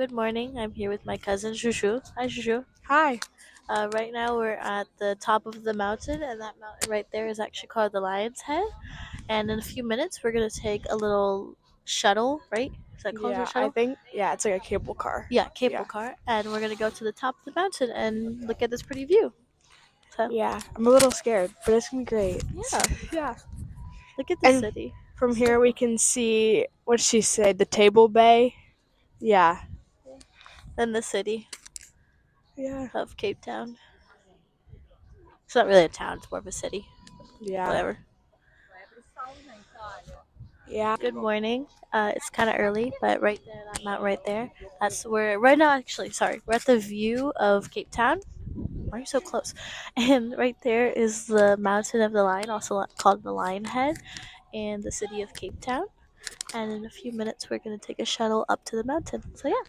Good morning. I'm here with my cousin Shushu. Hi, Shushu. Hi. Right now we're at the top of the mountain, and that mountain right there is actually called the Lion's Head. And in a few minutes, we're gonna take a little shuttle, right? Is that called a Yeah, I shuttle? think it's like a cable car. Yeah, cable Yeah. car, and we're gonna go to the top of the mountain and look at this pretty view. So Yeah, I'm a little scared, but it's gonna be great. yeah, Yeah. look at the And city. from So here we cool. can see what she said, the Table Bay. Yeah. Then the city Yeah. of Cape Town. It's not really a town; it's more of a city. Yeah. Whatever. Yeah. Good morning. It's kind of early, but right there, that mountain right there, that's where, right now, actually, sorry, we're at the view of Cape Town. Why are you so close? And right there is the Mountain of the Lion, also called the Lion Head, and the city of Cape Town. And in a few minutes, we're going to take a shuttle up to the mountain. So, yeah.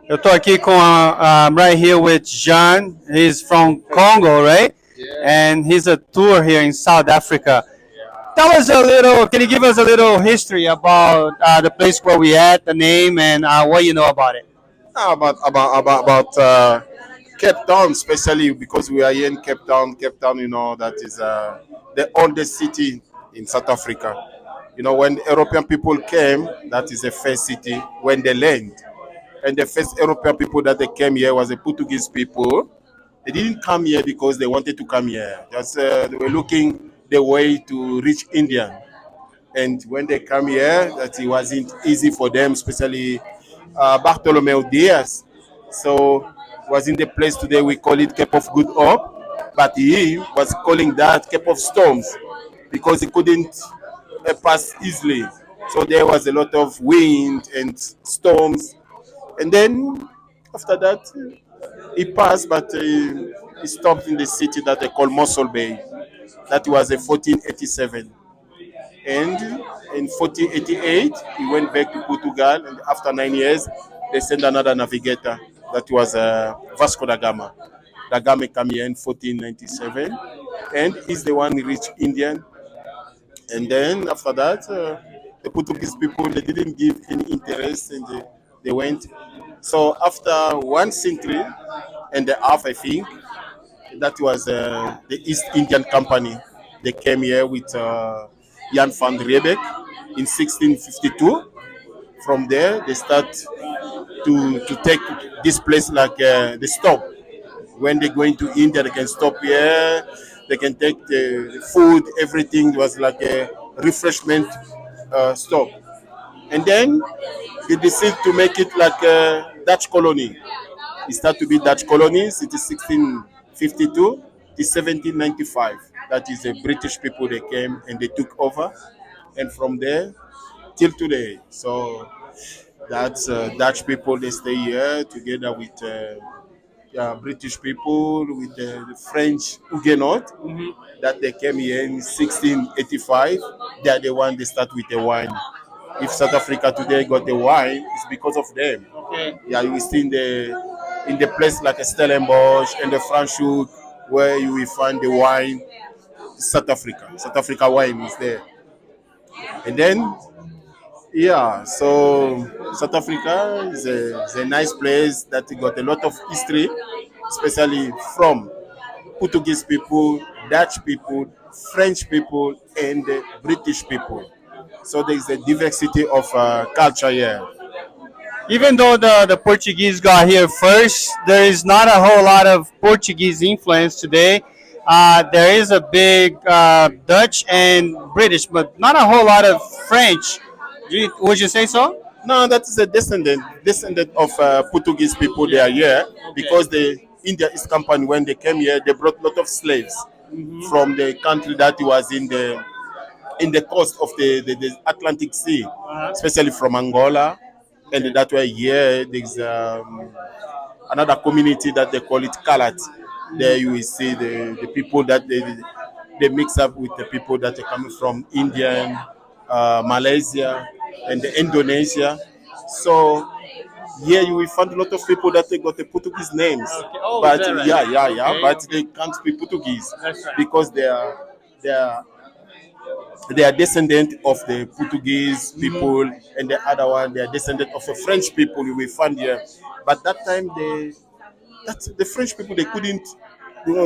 Eu tô aqui com right here with Jean. He's from Congo, right? And he's a tour here in South Africa. Tell us a little. Can you give us a little history about the place where we at, the name, and what you know about it? About Cape Town, especially because we are here in Cape Town. Cape Town, that is the oldest city in South Africa. When European people came, that is the first city when they land. And the first European people that they came here was the Portuguese people. They didn't come here because they wanted to come here. Just they were looking the way to reach India. And when they come here, that it wasn't easy for them, especially Bartholomew Diaz. So was in the place today we call it Cape of Good Hope, but he was calling that Cape of Storms because he couldn't pass easily. So there was a lot of wind and storms, and then after that he passed, but he stopped in the city that they call Mossel Bay. That was a 1487. And in 1488, he went back to Portugal, and after 9 years, they sent another navigator. That was Vasco da Gama. Da Gama came here in 1497, and he's the one who reached India. And then after that, the Portuguese people they didn't give any interest, and they went. So after 1 century and a half, I think, that was the East Indian Company. They came here with Jan van Riebeck in 1652. From there, they start to take this place like the stop. When they go into India, they can stop here. They can take the food, everything was like a refreshment stop. And then they decide to make it like a Dutch colony. It started to be Dutch colonies. It is 1652 to 1795. That is the British people they came and they took over, and from there till today. So that's Dutch people. They stay here together with British people, with the French Huguenot that they came here in 1685. They are the one they start with the wine. If South Africa today got the wine, it's because of them. Okay. Yeah, you will see in the place like a Stellenbosch and the Franschhoek where you will find the wine. South Africa. South Africa wine is there. And then yeah, so South Africa is a nice place that got a lot of history, especially from Portuguese people, Dutch people, French people, and British people. So there is a diversity of culture here. Even though the Portuguese got here first, there is not a whole lot of Portuguese influence today. There is a big Dutch and British, but not a whole lot of French. Would you say so? No, that is a descendant of Portuguese people. They are here because the India East Company, when they came here, they brought a lot of slaves from the country that was in the coast of the Atlantic Sea, especially from Angola, and that way here there's another community that they call it Kalat. There you will see the people that they mix up with the people that are coming from India, Malaysia, and Indonesia. So here you will find a lot of people that they got the Portuguese names, Oh, is but that right? yeah, Okay. but they can't speak Portuguese That's right. because they are they are descendant of the Portuguese people, and the other one they are descendant of the French people we found here. But that time the French people they couldn't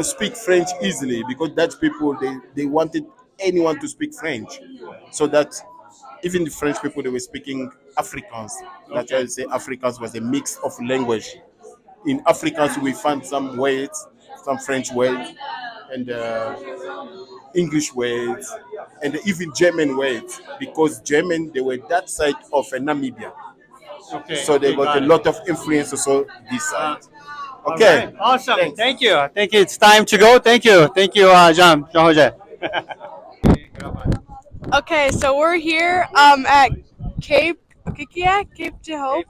speak French easily because Dutch people they wanted anyone to speak French, so that even the French people they were speaking Afrikaans. That's why I say Afrikaans was a mix of language. In Afrikaans we find some words, some French words, and English words, and even German words, because German they were that side of Namibia, Okay. so they Okay, got a got it. lot of influence also this Uh, side. all Okay, right. Awesome. thanks. Thank you. I think it's time to go. Thank you. Thank you, Jean Jose. Okay, so we're here at Cape Cape de Hope,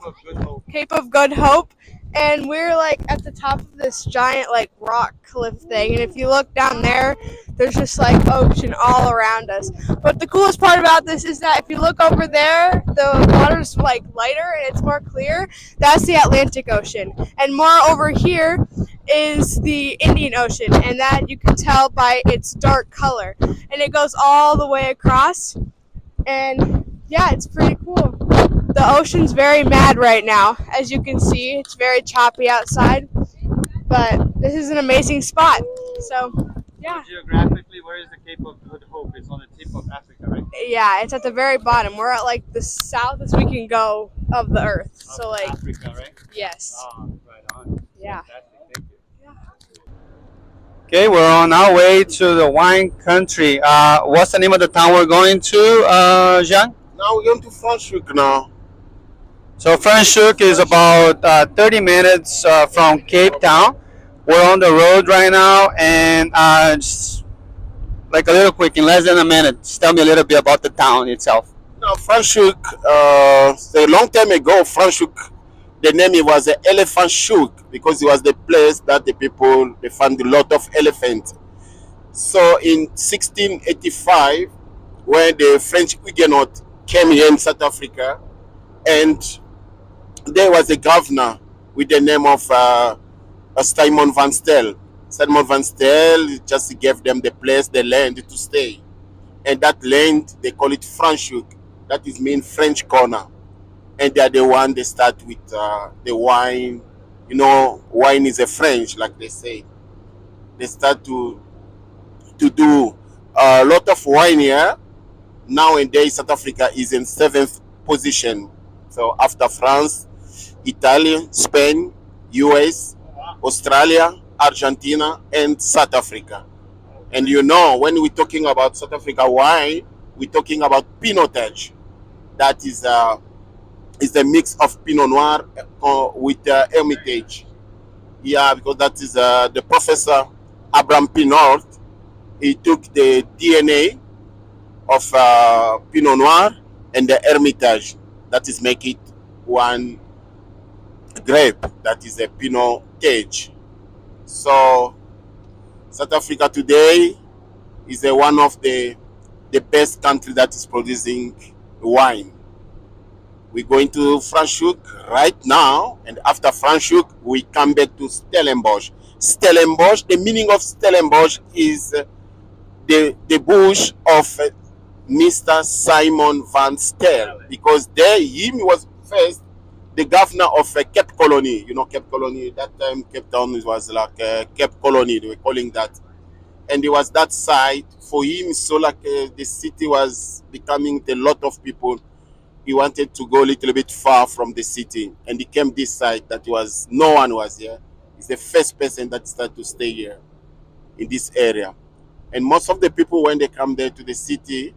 Cape of Good Hope, and we're like at the top of this giant like rock cliff thing. And if you look down there, there's just like ocean all around us. But the coolest part about this is that if you look over there, the water's like lighter and it's more clear. That's the Atlantic Ocean, and more over here is the Indian Ocean, and that you can tell by its dark color, and it goes all the way across. And yeah, it's pretty cool. The ocean's very mad right now, as you can see. It's very choppy outside, but this is an amazing spot. So yeah, Geographically, where is the Cape of Good Hope? It's on the tip of Africa, right? yeah, it's at the very bottom. We're at like the southest we can go of the Earth. So like, Africa, right? yes, Right on. yeah. Fantastic. Thank you. Okay, we're on our way to the wine country. What's the name of the town we're going to, Jean? Now we're going to Franschhoek now. So Franschhoek is about 30 minutes from Cape Town. We're on the road right now, and just like a little quick, in less than a minute, just tell me a little bit about the town itself. Now Franschhoek, a long time ago, Franschhoek, the name it was Elephant Shoek because it was the place that the people they found a lot of elephants. So in 1685, when the French Huguenot came here in South Africa, and there was a governor with the name of Simon van Stel. Simon van Stel just gave them the place, the land to stay. And that land, they call it Franschhoek. That is mean French corner. And they are the one they start with the wine. You know, wine is a French, like they say. They start to do a lot of wine here. Nowadays, South Africa is in 7th position. So after France, Italy, Spain, US, Australia, Argentina, and South Africa. And you know, when we're talking about South Africa wine, we're talking about Pinotage. That is a mix of Pinot Noir with Hermitage. Yeah, because that is the professor Abraham Pinot. He took the DNA of Pinot Noir and the Hermitage. That is make it one grape. That is a Pinot Tage. So South Africa today is one of the best country that is producing wine. We're going to Franschhoek right now, and after Franschhoek, we come back to Stellenbosch. Stellenbosch, the meaning of Stellenbosch is the bush of Mr. Simon van Stel, because there him was first the governor of Cape Colony. You know, Cape Colony, that time Cape Town was like Cape Colony, they were calling that. And it was that side for him, so like the city was becoming a lot of people. He wanted to go a little bit far from the city, and he came this side that was no one was here. He's the first person that started to stay here in this area. And most of the people when they come there to the city,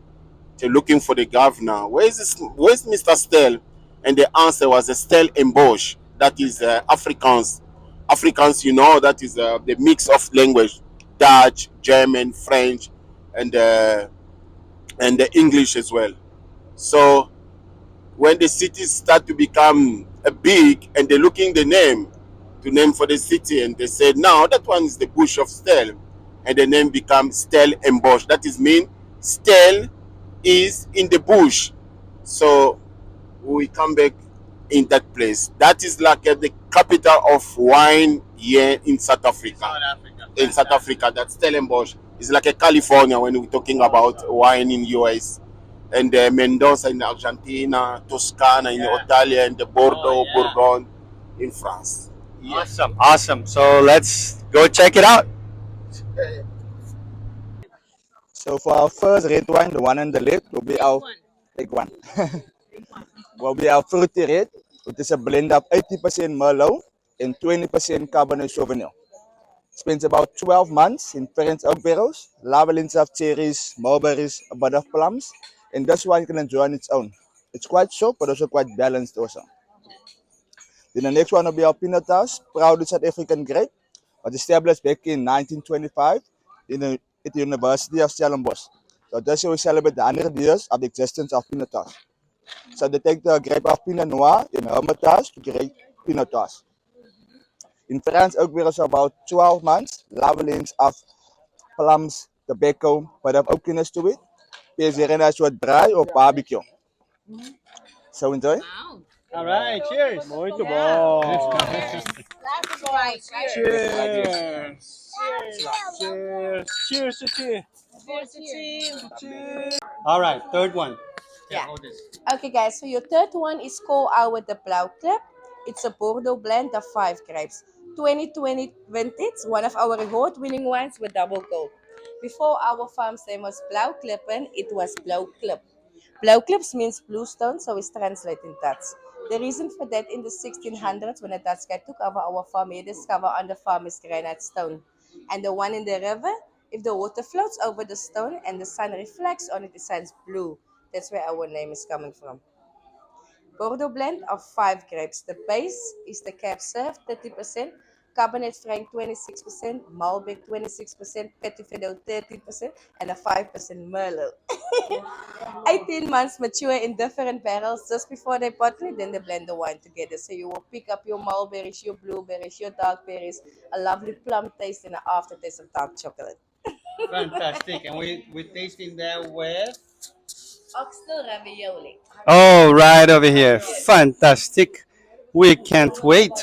they're looking for the governor. Where's Mr. Stel? And the answer was a Stel and Bosch. That is Afrikaans. Afrikaans, you know, that is the mix of language: Dutch, German, French, and the English as well. So when the cities start to become big and they're looking the name to name for the city, and they said now that one is the bush of Stel, and the name becomes Stel and Bosch. That is mean Stel is in the bush. So we come back in that place. That is like the capital of wine here in South Africa. in South Africa. That's Stellenbosch. It's like a California when we're talking about wine in US. And Mendoza in Argentina, Toscana in Italy, and the Bordeaux, Bourgogne in France. Awesome, awesome. So let's go check it out. So for our first red wine, the one on the left will be our big one. Will be our fruity red, which is a blend of 80% Merlot and 20% Cabernet Sauvignon. Spends about 12 months in French oak barrels, lavalins of cherries, mulberries, a bit of plums, and this one you can enjoy on its own. It's quite short, but also quite balanced also. Then the next one will be our Pinotage, proudly South African grape, was established back in 1925 at the University of Stellenbosch. So this year we celebrate the 100 years of the existence of Pinotage. So they take the grape of Pinot Noir in Hermitage to create Pinotage. In France, ook weer is about 12 months, lavalins of plums, tobacco, but have oakiness to it. Peers here as what dry or barbecue. So enjoy. All right, cheers. Muito bom. Cheers. Cheers. Cheers to tea. All right, third one. Yeah. Okay, guys. So your third one is called our the Blau Clip. It's a Bordeaux blend of 5 grapes. 2020 vintage, one of our award-winning wines with double gold. Before our farm's name was Blau Klippen, it was Blau Klip. Blau Klips means blue stone, so it's translated in Dutch. The reason for that in the 1600s, when a Dutch guy took over our farm, he discovered on the farm is granite stone. And the one in the river, if the water floats over the stone and the sun reflects on it, it shines blue. That's where our name is coming from. Bordeaux blend of 5 grapes. The base is the Cab Sauv 30%, Cabernet Franc 26%, Malbec 26%, Petit Verdot 13%, and a 5% Merlot. 18 months mature in different barrels just before they bottle it, then they blend the wine together. So you will pick up your mulberries, your blueberries, your dark berries, a lovely plum taste, and an aftertaste of dark chocolate. Fantastic. And we're tasting that with. Oxtail ravioli. Oh, right over here. Fantastic. We can't wait.